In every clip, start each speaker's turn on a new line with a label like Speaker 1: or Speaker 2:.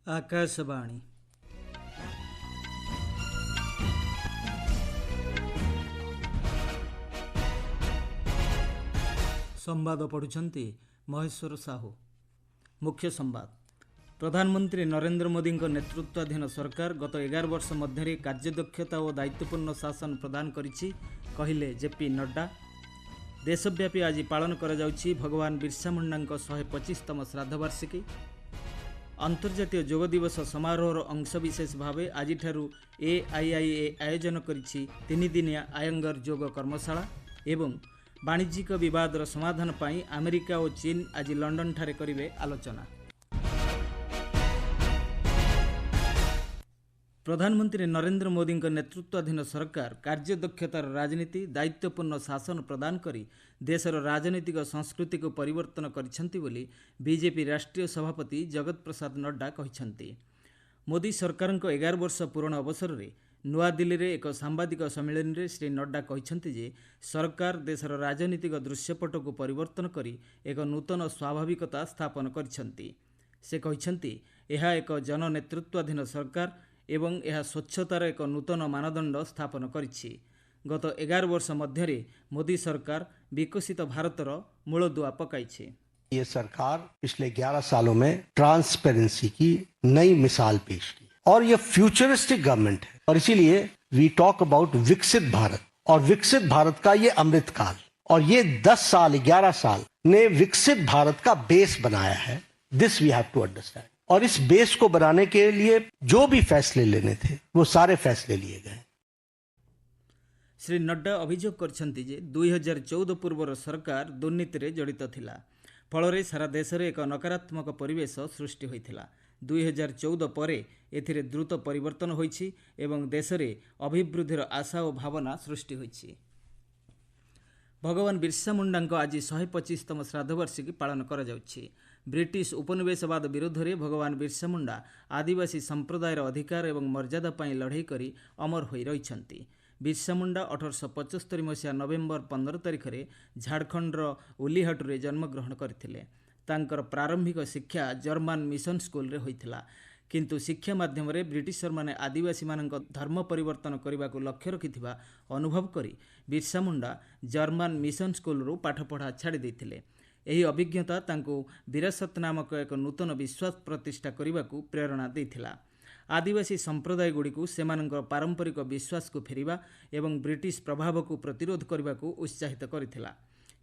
Speaker 1: आकाशवाणी संवाद पढ़ुछंती महेश्वर साहू। मुख्य संवाद। प्रधानमंत्री नरेंद्र मोदी नेतृत्वाधीन सरकार गत 11 वर्ष मध्य कार्यदक्षता और दायित्वपूर्ण शासन प्रदान करिछि कहिले जेपी नड्डा। देशव्यापी आज पालन करा जाउछि भगवान बिरसा मुंडा 125तम श्राद्धवार्षिकी। अंतर्जातीय योग दिवस समारोहर अंशविशेष भावे आज AIIA आयोजन करिछि 3 दिनिया आयंगर योग कर्मशाला एवं वाणिज्यिक विवादर समाधान पाई अमेरिका और चीन आज लंडन ठारे करिवे आलोचना। प्रधानमंत्री नरेंद्र मोदी नेतृत्वाधीन सरकार कार्यदक्षतार राजनीति दायित्वपूर्ण शासन प्रदान करी देशर राजनीतिक संस्कृति को परिवर्तन करिसेंति बोली बीजेपी राष्ट्रीय सभापति जगत प्रसाद नड्डा कहिसेंति। मोदी सरकार 11 वर्ष पूर्ण अवसर में नुआ दिल्ली रे एक सांबादिक सम्मेलन में श्री नड्डा कहिसेंति जे सरकार देशर राजनीतिक दृश्यपट को परिवर्तन करी एक नूतन स्वाभाविकता स्थापन करिसेंति। से कहिसेंति यह एक जन नेतृत्वाधीन सरकार एवं यह स्वच्छतार एक नूतन मानदंड स्थापन करिछि। गत 11 वर्ष मध्य मोदी सरकार विकसित भारतर मूलदुआ पकाइछि।
Speaker 2: ये सरकार पिछले 11 सालों में ट्रांसपेरेंसी की नई मिसाल पेश की और ये फ्यूचरिस्टिक गवर्नमेंट है और इसीलिए वी टॉक अबाउट विकसित भारत और विकसित भारत का ये अमृत काल और ये 10 साल 11 साल ने विकसित भारत का बेस बनाया है। This we have to understand और इस बेस को बनाने के लिए जो भी फैसले लेने थे वो सारे फैसले लिए गए।
Speaker 1: श्री नड्डा अभियोग करछंती जे 2014 पूर्वर सरकार दुर्नीति रे जड़ित थिला फल सारा देश में एक नकारात्मक परिवेश सृष्टि होइथिला। 2014 परे एथिरे द्रुत परिवर्तन होइछि एवं देश में अभिवृद्धिर आशा और भावना सृष्टि होइछि। भगवान बिरसा मुंडा आज 125तम श्राद्धवार्षिकी पालन करा जाउछि। ब्रिटिश उपनिवेशवाद विरोध में भगवान बिरसा मुंडा आदिवासी संप्रदायर अधिकार एवं मर्यादा पाई लड़ाई करी अमर होई रहिछंती। बिरसा मुंडा 1875 मसीहा नवेम्बर 15 तारिख में झारखंडर उलीहाटुरे जन्मग्रहण करथिले। तांकर प्रारंभिक शिक्षा जर्मान मिशन स्कूल रे होइथिला किंतु शिक्षा माध्यम रे ब्रिटिशर माने आदिवासी मानक धर्म परिवर्तन करने को लक्ष्य रखिथिबा अनुभव करी Birsa Munda German mission school रू पाठ पढ़ा छाड़ी देथिले। एही अभिज्ञता तांको विरासत नामक एक नूतन विश्वास प्रतिष्ठा करने को प्रेरणा देथिला। आदिवासी संप्रदाय गुड़िक सेमानंकर पारंपरिक विश्वास को फेरिबा एवं ब्रिटिश प्रभाव को प्रतिरोध करने को उत्साहित करथिला।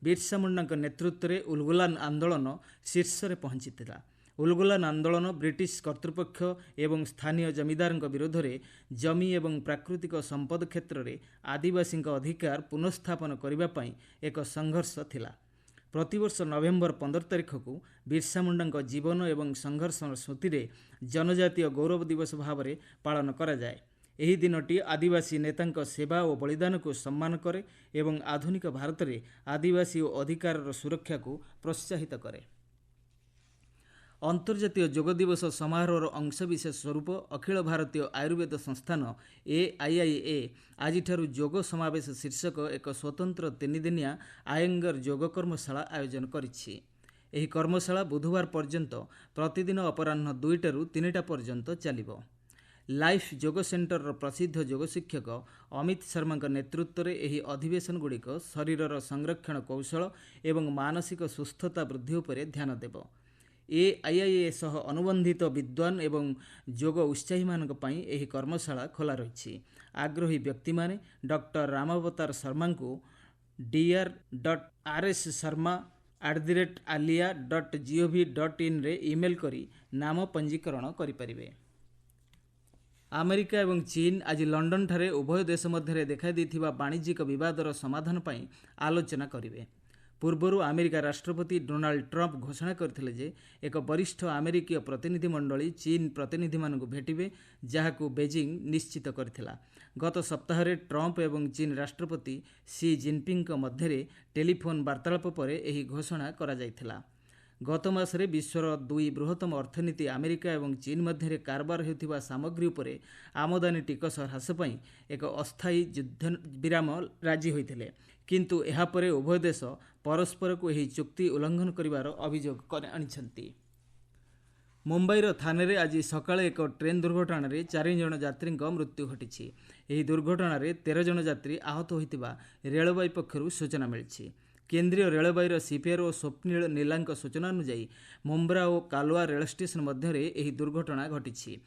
Speaker 1: बिरसा मुंडा नेतृत्व में उलगुलान आंदोलन शीर्ष में पहुंचीथिला। उलगुलान आंदोलन ब्रिटिश कर्तृपक्ष एवं स्थानीय जमीदार विरोध में जमी एवं प्राकृतिक संपद क्षेत्र में आदिवासी अधिकार पुनर्स्थापन करने एक संघर्ष थिला। प्रतिवर्ष नवेम्बर 15 तारिख को बिरसा मुंडा जीवन एवं संघर्ष स्मृति रे जनजातीय गौरव दिवस भाव में पालन करा जाए। एही दिनटी आदिवासी नेतांक सेवा और बलिदान को सम्मान करे एवं आधुनिक भारत में आदिवासी अधिकार सुरक्षा को प्रोत्साहित करे। अंतर्जातीय योग दिवस समारोहर अंशविशेष स्वरूप अखिल भारतीय आयुर्वेद संस्थान AIIA आज योग समावेश शीर्षक एक स्वतंत्र 3 दिनिया आयंगर योग कर्मशाला आयोजन करिछि। एही कर्मशाला बुधवार पर्यंत प्रतिदिन अपराह्न 2टा ରୁ 3टा पर्यंत चलिबो। लाइफ योग सेंटर प्रसिद्ध योग शिक्षक अमित शर्मा नेतृत्व में यह अधिवेशन गुड़िक शरीरर संरक्षण कौशल एवं मानसिक सुस्थता वृद्धि उपर ध्यान देव। AIIA सह अनुबंधित विद्वान एवं योग उत्साही मानक पई एही कर्मशाला खोला रही। आग्रही व्यक्ति माने डॉक्टर रामावतार शर्मा को dr.rsharma@alia.gov.in रे ईमेल करी नाम पंजीकरण करिपारिबे। अमेरिका एवं चीन आज लंडन ठारे उभय देश मध्य देखा देथिबा वाणिज्यिक विवादर समाधान पाई आलोचना करिवे। पूर्वर अमेरिका राष्ट्रपति डोनाल्ड ट्रंप घोषणा करथिले जे एक वरिष्ठ अमेरिकीय प्रतिनिधि मंडली चीन प्रतिनिधि मानकु भेटिबे जहाकु बेजिंग निश्चित करथिला। गत सप्ताह रे ट्रंप एवं चीन राष्ट्रपति शी जिनपिंग मध्य टेलीफोन वार्तालाप पर एही घोषणा करा जायथिला। गत मासरे विश्वर 2 बृहत्तम अर्थनीति अमेरिका एवं चीन मध्य कारबार होतिबा सामग्री उपरे आमदानी टिकस ह्रास पई एक अस्थायी युद्ध विराम राजी होइथिले किंतु एहा परे उभय देश परस्पर को एही चुक्ति उल्लंघन करिवार अभियोग आनिछंती। मुंबईर थाने आज सकाळे एक ट्रेन दुर्घटन 4 जण यात्री मृत्यु घटी। यह दुर्घटन 13 जण यात्री आहत होता रेलवे पक्षर सूचना मिली। केंद्रीय रेलवे सीपीआर और स्वप्निल नीला सूचना अनुसार मुंब्रा और कालवा रेल स्टेशन मध्य यह दुर्घटना घटी।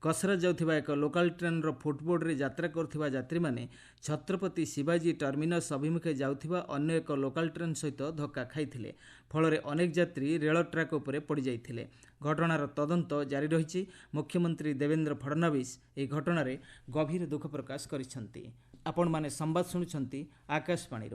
Speaker 1: कसरा जाउथिबा एक लोकल ट्रेन फुटबोर्ड रे यात्रा करथिबा यात्री माने छत्रपति शिवाजी टर्मिनस अभिमुखे जाउथिबा अन्य एक लोकल ट्रेन सहित धक्का खाइथिले। फल अनेक यात्री रेल ट्रैक उपरे पड़ जाइथिले। घटनार तदंत जारी रही। मुख्यमंत्री देवेंद्र फडणवीस ଏହି ଘଟଣାରେ गभीर दुख प्रकाश କରିଛନ୍ତି। आपण माने संवाद शुणुଛନ୍ତି आकाशवाणी।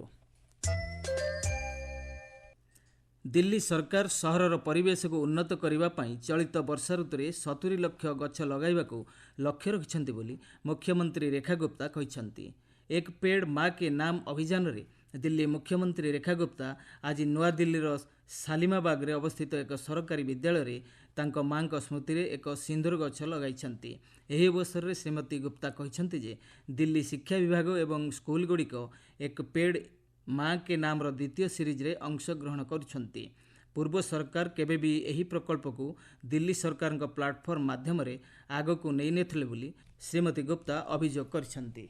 Speaker 1: दिल्ली सरकार सहरर परिवेश को उन्नत करने चलित वर्षा ऋतु में 70 लाख गछ लगाइबाकू लक्ष्य रखिछन्ति बोली मुख्यमंत्री रेखा गुप्ता कहिछन्ति। एक पेड़ माँ के नाम अभियान रे दिल्ली मुख्यमंत्री रेखा गुप्ता आज नवा दिल्लीर सालिमाबाग रे अवस्थित एक सरकारी विद्यालय रे तांको माँ को स्मृति रे एक सिंदूर गछ लगाइछन्ति। एही अवसर रे श्रीमती गुप्ता कहिछन्ति जे दिल्ली शिक्षा विभाग एवं स्कूल गुड़िक एक पेड़ माँ के नाम रो द्वितीय सीरीज रे अंशग्रहण करुछन्ति। पूर्व सरकार केबे भी एही प्रकल्प को दिल्ली सरकार का प्लाटफॉर्म माध्यम रे आगो को नहीं नेथले बोली श्रीमती गुप्ता अभियोग करिछन्ति।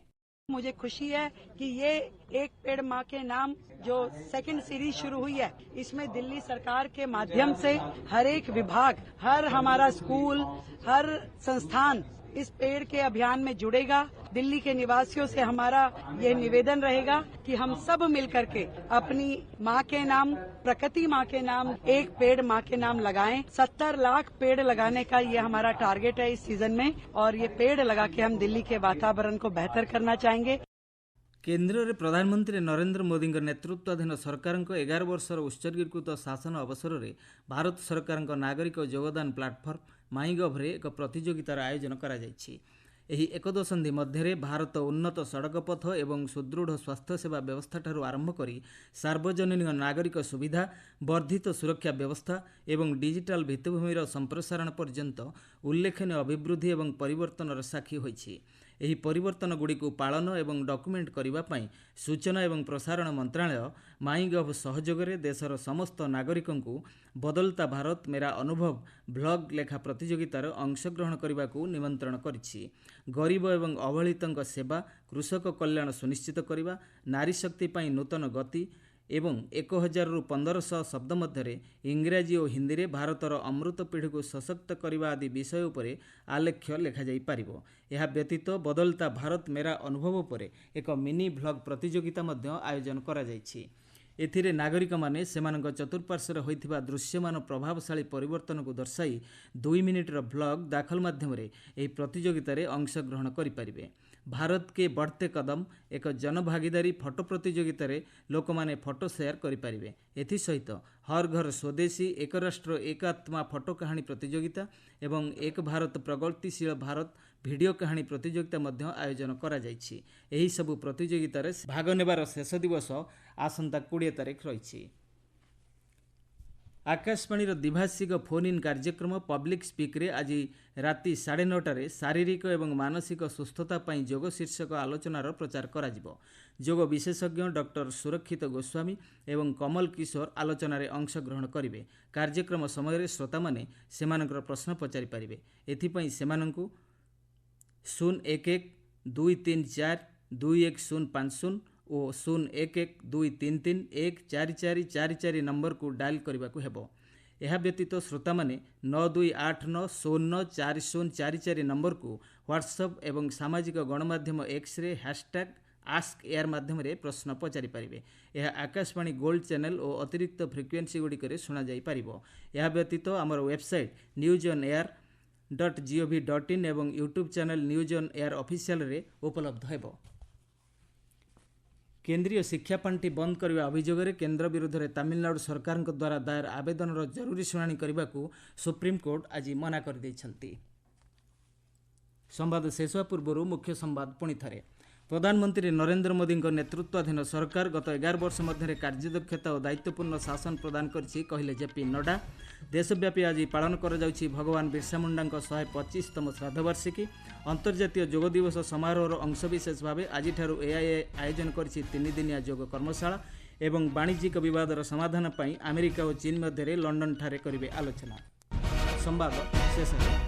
Speaker 3: मुझे खुशी है कि ये एक पेड़ माँ के नाम जो सेकंड सीरीज शुरू हुई है, इसमें दिल्ली सरकार के माध्यम से हर एक विभाग, हर हमारा स्कूल, हर संस्थान इस पेड़ के अभियान में जुड़ेगा। दिल्ली के निवासियों से हमारा ये निवेदन रहेगा कि हम सब मिलकर के अपनी माँ के नाम, प्रकृति माँ के नाम एक पेड़ माँ के नाम लगाएं। 70 लाख पेड़ लगाने का ये हमारा टारगेट है इस सीजन में, और ये पेड़ लगा के हम दिल्ली के वातावरण को बेहतर करना चाहेंगे।
Speaker 1: केंद्र में प्रधानमंत्री नरेंद्र मोदी नेतृत्वाधीन सरकार 11 वर्षर उत्सर्गीकृत शासन अवसर में भारत सरकार नागरिक योगदान प्लाटफर्म माईगभ रे एक प्रतियोगितार आयोजन करा जायछि। एही एक दशंधि मध्य भारत उन्नत सड़क पथ एवं सुदृढ़ स्वास्थ्य सेवा व्यवस्था ठारू आरंभ करी सार्वजनिक नागरिक सुविधा, वर्धित सुरक्षा व्यवस्था एवं डिजिटल भित्तिभूमिर संप्रसारण पर्यंत उल्लेखनीय अभिवृद्धि एवं परिवर्तनर साक्षी होइछि। एही परिवर्तन गुड़िक पालन एवं डॉक्यूमेंट करने पाई सूचना एवं प्रसारण मंत्रालय माईगभ सहयोग में देशर समस्त नागरिकों को बदलता भारत मेरा अनुभव ब्लॉग लेखा प्रतियोगितार अंशग्रहण करने को निमंत्रण करिछि। गरीब एवं अवहेलितों सेवा, कृषक कल्याण सुनिश्चित करने, नारी शक्ति पाई नूतन गति एवं 1000 रु 1500 शब्द मध्य इंग्राजी और हिंदी रे भारतर अमृत पीढ़ी को सशक्त करने आदि विषय उपरे आलेख्य लेखा जाई पारिबो। यह व्यतीत बदलता भारत मेरा अनुभव उपरे एक मिनी ब्लॉग प्रतियोगिता मध्य आयोजन करा जायछि। एथिरे नागरिक माने सेमानक चतुर्पार्श्वर होइथिबा दृश्यमान प्रभावशाली परिवर्तन को दर्शाई 2 मिनिटर ब्लॉग दाखल माध्यम रे एही प्रतियोगिता रे अंशग्रहण करि परिबे। भारत के बढ़ते कदम एक जनभागीदारी फोटो प्रतियोगिता रे लोक माने फोटो शेयर करि परिबे। एथि सहित हर घर स्वदेशी, एक राष्ट्र एक आत्मा फोटो कहानी प्रतियोगिता एवं एक भारत प्रगतिशील भारत वीडियो कहानी प्रतियोगिता मध्य आयोजन करा जायछि। एही सबु प्रतियोगिता रे भाग नेबार शेष दिवस आसंता 20 तारिख रहिछि। आकाशवाणीर द्विभाषिक फोन इन कार्यक्रम पब्लिक स्पीक रे आज राति 9:30 शारीरिक एवं मानसिक सुस्थता पाई योग शीर्षक आलोचनार प्रचार करा जिवो। योग विशेषज्ञ डॉक्टर सुरक्षित गोस्वामी एवं कमल किशोर आलोचनार अंशग्रहण करिवे। कार्यक्रम समय श्रोता माने सेमानकर प्रश्न पचारि पारिबे। एथिपई सेमानंकु 011 234 21050 और 01123314444 नंबर को डायल करने को हेबो। यह व्यतीत श्रोता माने 9289094044 नंबर को व्हाट्सएप एवं सामाजिक गणमाध्यम एक्स रे हैशटैग आस्क एयर माध्यम रे प्रश्न पचारि पारिबे। यह आकाशवाणी गोल्ड चैनल और अतिरिक्त फ्रिक्वेन्सी गुड़िक शुणा जाई पारिबो। यह व्यतीत आमर वेबसाइट newsonair.gov.in एवं YouTube channel news on air official रे उपलब्ध हेबो। केंद्रीय शिक्षा पांठी बंद करने अभियोग में केंद्र विरुद्ध में तमिलनाडु सरकार द्वारा दायर आवेदन जरूरी शुणाणी करने को सुप्रीमकोर्ट आज मना कर देइछन्ति। संवाद शेष पूर्व मुख्य संवाद पुणी थे। प्रधानमंत्री नरेंद्र मोदी नेतृत्वाधीन सरकार गत 11 वर्ष मध्य कार्यदक्षता और दायित्वपूर्ण शासन प्रदान करछि कहले जेपी नड्डा। देशव्यापी आज पालन कर भगवान बिरसा मुंडा 125तम श्राद्धवार्षिकी। अंतर्जातीय योग दिवस समारोहर अंशविशेष भाव आज एआईए आयोजन करछि 3 दिनिया योग कर्मशाला एवं वाणिज्यिक विवादर समाधान पर अमेरिका और चीन मध्य लंडन ठारे करिवे आलोचना। ସମ୍ବାଦ ଶେଷ ହେଲା।